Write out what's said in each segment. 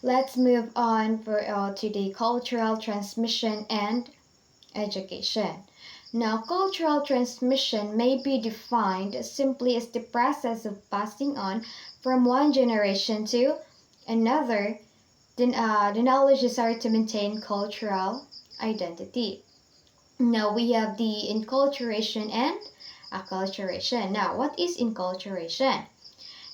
Let's move on to the cultural transmission and education. Now, cultural transmission may be defined simply as the process of passing on from one generation to another the knowledge desired to maintain cultural identity. Now, we have the enculturation and acculturation. Now, what is enculturation?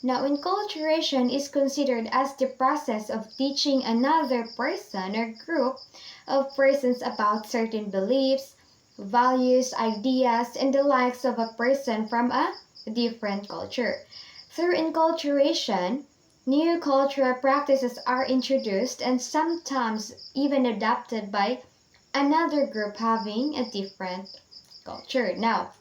Now, enculturation is considered as the process of teaching another person or group of persons about certain beliefs, values, ideas, and the likes of a person from a different culture. Through enculturation, new cultural practices are introduced and sometimes even adopted by another group having a different culture. Now,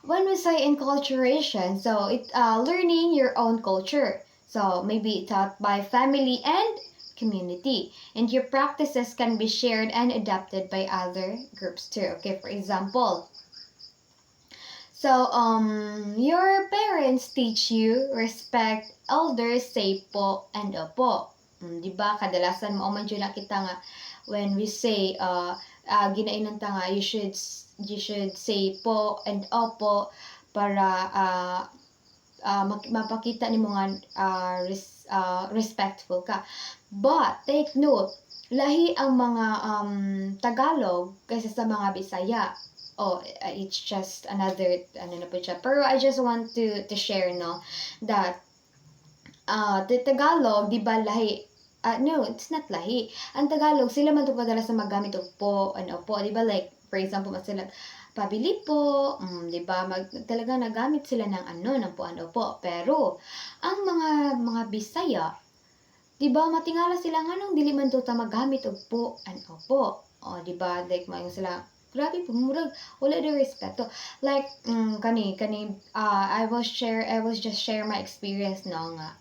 when we say enculturation, so it learning your own culture. So maybe taught by family and community, and your practices can be shared and adapted by other groups too. Okay, for example, so your parents teach you respect elders, say po and opo. Di ba? Kadalasan mo man dyan nakita nga when we say ginainan ta nga you should say po and opo para mapakita ni mo nga respectful ka. But take note, lahi ang mga Tagalog kaysa sa mga Bisaya. Oh, it's just another ano na po siya. Pero I just want to share no that the Tagalog, di ba lahi no, it's not lahi. Ang Tagalog, sila man ito madalas na magamit og po, ano po, di ba? Like, for example, mas sila, pabili po, di ba? Talaga nagamit sila ng ano, ng po, ano po. Pero, ang mga Bisaya, di ba, matingala sila nga nung dili man ito magamit og po, ano po. O, di ba? Like, mayroon sila, grabe po, murag, wala na respeto. Like, I was just share my experience no nga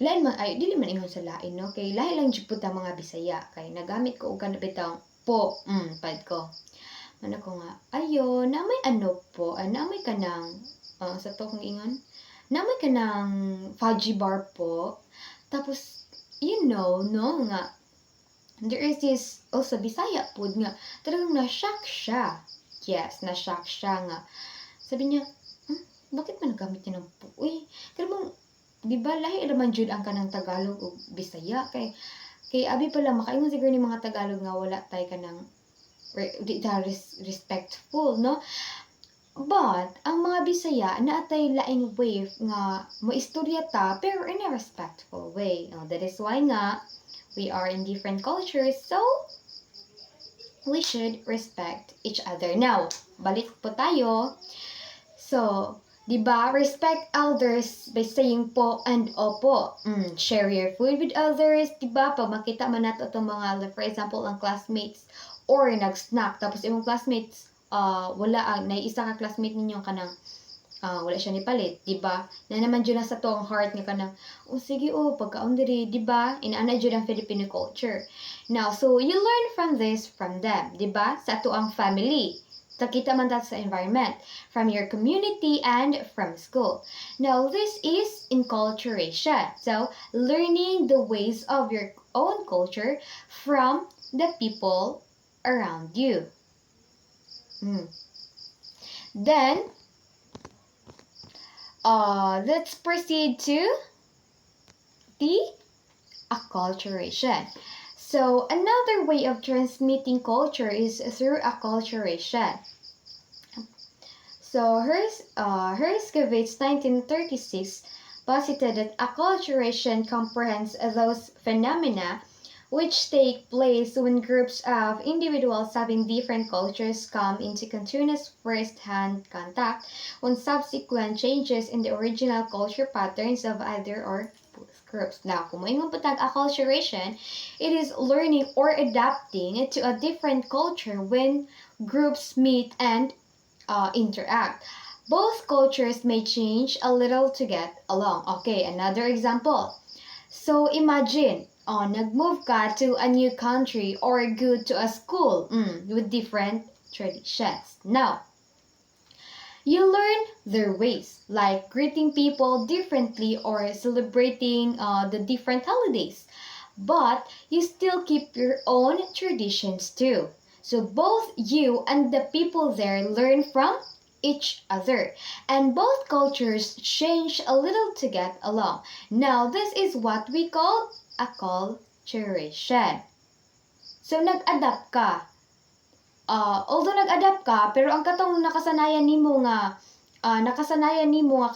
lain man ay dili man ingon sa lain no kay lahi lang jud pud mga Bisaya kay nagamit ko og kanang bitang po pad ko ano ko nga ayo na may ano po na may kanang sa to kong ingon na may kanang fudgy bar po tapos no nga there is this also Bisaya pud nga talagang na-shock siya yes na-shock siya nga sabi niya bakit man nagamit niya ng po uy pero di ba lahi naman jud ang kanang Tagalog o Bisaya kay abi pala makaingon siguro ni mga Tagalog nga wala tay kanang respectful no but ang mga Bisaya naatay laing way nga moistorya ta pero in a respectful way no that is why nga we are in different cultures so we should respect each other now balik po tayo so diba? Respect elders by saying po and opo. Share your food with others, diba? Pag makita man nato itong mga, for example, ang classmates or nag-snack, tapos imong classmates, wala, isa ka classmate ninyo kanang, wala siya ni palit, diba? Na naman dyan na sa to ang heart nga kanang, sige pagkaon diri, diba? Inaana dyan ang Filipino culture. Now, so you learn from this from them, diba? Sa to ang family. Nakita man that sa environment, from your community and from school. Now, this is enculturation. So, learning the ways of your own culture from the people around you. Then, let's proceed to the acculturation. So, another way of transmitting culture is through acculturation. So, Herskovits 1936 posited that acculturation comprehends those phenomena which take place when groups of individuals having different cultures come into continuous first-hand contact when subsequent changes in the original culture patterns of either or groups. Now, kung moingon po tag acculturation, it is learning or adapting to a different culture when groups meet and interact. Both cultures may change a little to get along. Okay, another example. So, imagine, nag-move ka to a new country or go to a school with different traditions. Now, You learn their ways, like greeting people differently or celebrating the different holidays. But you still keep your own traditions too. So both you and the people there learn from each other. And both cultures change a little to get along. Now, this is what we call acculturation. So, nag-adapt ka. Although nag-adapt ka, pero ang katong nakasanayan nimo nga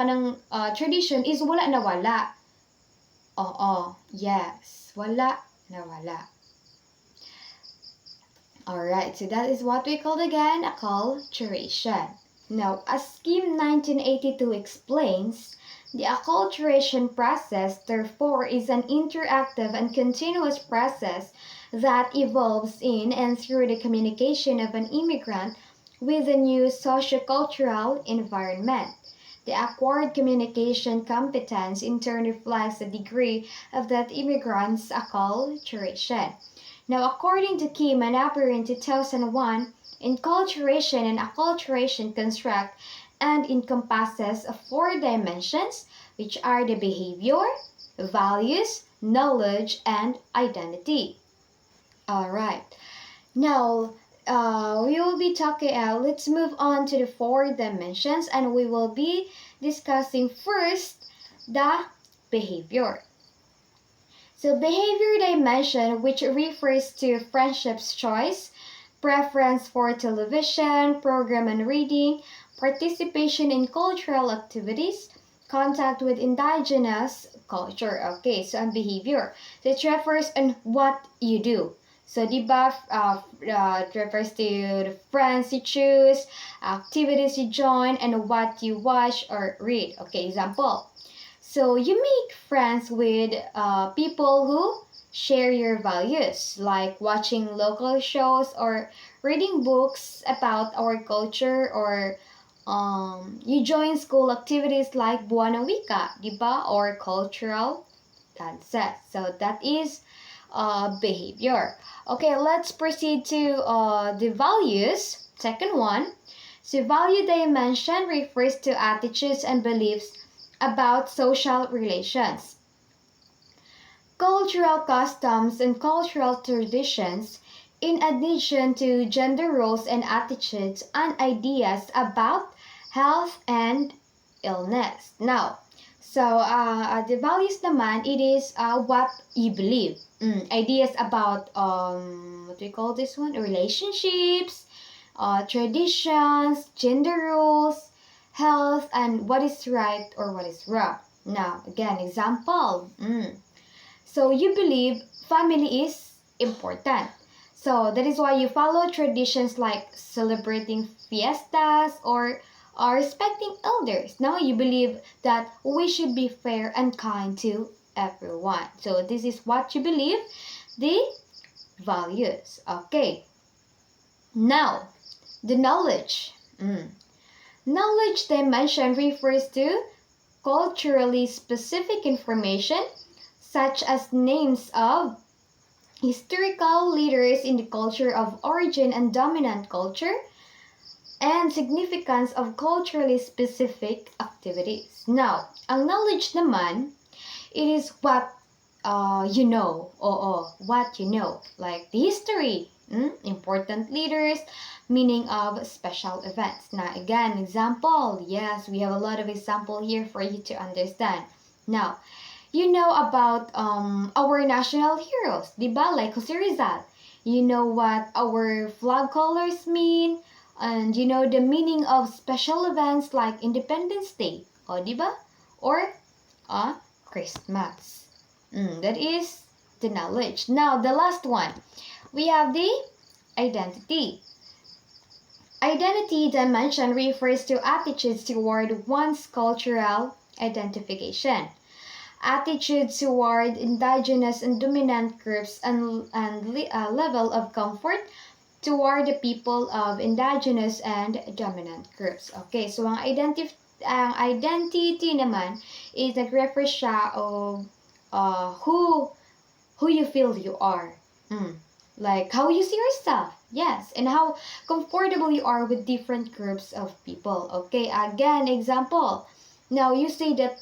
kanang tradition is wala na wala. Oo, yes. Wala na wala. Alright, so that is what we call again acculturation. Now, as Kim 1982 explains, the acculturation process, therefore, is an interactive and continuous process that evolves in and through the communication of an immigrant with a new sociocultural environment. The acquired communication competence in turn reflects the degree of that immigrant's acculturation. Now, according to Kim and Apper in 2001, enculturation and acculturation construct and encompasses four dimensions, which are the behavior, values, knowledge, and identity. Alright, now we will be talking, let's move on to the four dimensions, and we will be discussing first the behavior. So behavior dimension, which refers to friendship's choice, preference for television, program and reading, participation in cultural activities, contact with indigenous culture. Okay, so ang behavior. So it refers on what you do. So diba, it refers to the friends you choose, activities you join, and what you watch or read. Okay, example. So you make friends with people who share your values, like watching local shows or reading books about our culture, or you join school activities like Buwana Wika, diba, or cultural dances. So that is behavior. Okay, let's proceed to the values. Second one. So value dimension refers to attitudes and beliefs about social relations. Cultural customs and cultural traditions, in addition to gender roles and attitudes and ideas about health and illness. Now, so the values naman, it is what you believe. Ideas about, what do we call this one? Relationships, traditions, gender roles, health, and what is right or what is wrong. Now, again, example. So you believe family is important. So that is why you follow traditions like celebrating fiestas or respecting elders. Now you believe that we should be fair and kind to everyone. So this is what you believe, the values. Okay. Now, the knowledge. Knowledge dimension refers to culturally specific information such as names of historical leaders in the culture of origin and dominant culture, and significance of culturally specific activities. Now, ang knowledge naman, it is what you know, what you know, like the history, important leaders, meaning of special events. Now, again, example, yes, we have a lot of example here for you to understand. Now, you know about our national heroes, diba? Like Jose Rizal. You know what our flag colors mean, and you know the meaning of special events like Independence Day, diba? Or Christmas. That is the knowledge. Now, the last one. We have the identity. Identity dimension refers to attitudes toward one's cultural identification. Attitudes toward indigenous and dominant groups, and level of comfort toward the people of indigenous and dominant groups. Okay, so ang identity naman is nag-refer siya of who you feel you are. like how you see yourself, yes, and how comfortable you are with different groups of people. Okay, again, example. Now you say that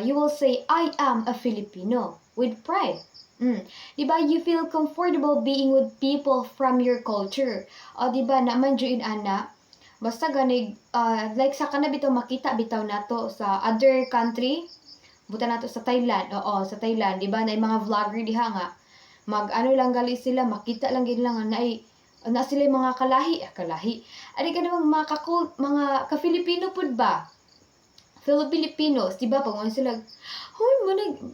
you will say, I am a Filipino with pride. Diba, you feel comfortable being with people from your culture. O diba, naman dyan ana, basta ganig, like sa kana bitaw makita bitaw nato sa other country, buta nato sa Thailand, oo, sa Thailand, di ba, na mga vlogger diha nga, mag ano lang gali sila, makita lang gid lang na na sila mga kalahi. Ari ka namang mga mga ka-Filipino pud ba? Filipinos, di ba, pag mga sila, hoy,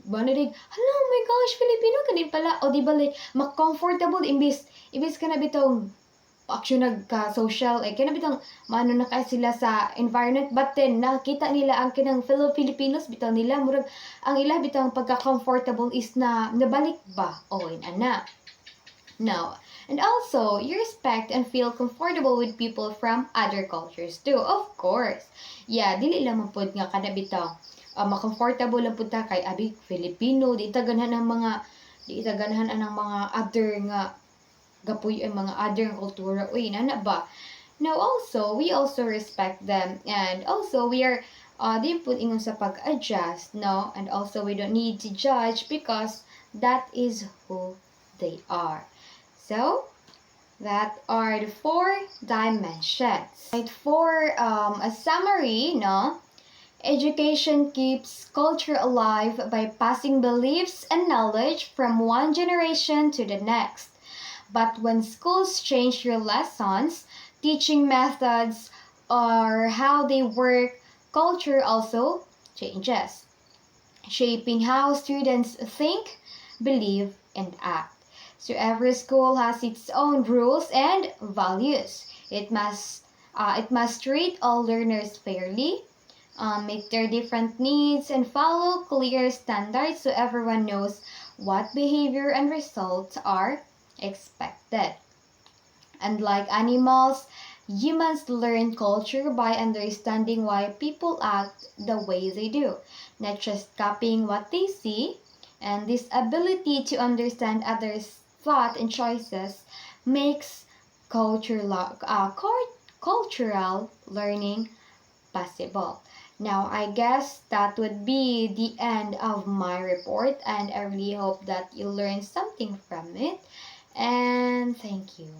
manig, hala, oh my gosh, Filipino ka din pala, o di ba, like, comfortable imbis ka na bitaw, actually nagka-social, eh, kaya na bitang, maano na kaya sila sa environment, but then, nakita nila ang kinang fellow Filipinos, bitaw nila, murag, ang ila bitang pagka-comfortable is na, nabalik ba? O, ana. Now, and also, you respect and feel comfortable with people from other cultures too, of course. Yeah, dili lang man pud nga kada bitaw ma-comfortable lang pud ta kay abi Filipino, di ta ganahan ang mga other nga gapuy ang mga other kultura. Uy, nana ba? Now also, we also respect them, and also we are di pud ingon sa pag-adjust, no? And also we don't need to judge because that is who they are. So, that are the 4 dimensions. Right, for a summary, no? Education keeps culture alive by passing beliefs and knowledge from one generation to the next. But when schools change your lessons, teaching methods, or how they work, culture also changes, shaping how students think, believe, and act. So every school has its own rules and values. It must treat all learners fairly, meet their different needs, and follow clear standards so everyone knows what behavior and results are expected. And like animals, humans learn culture by understanding why people act the way they do, not just copying what they see. And this ability to understand others' thought and choices makes cultural learning possible. Now, I guess that would be the end of my report, and I really hope that you learned something from it. And thank you.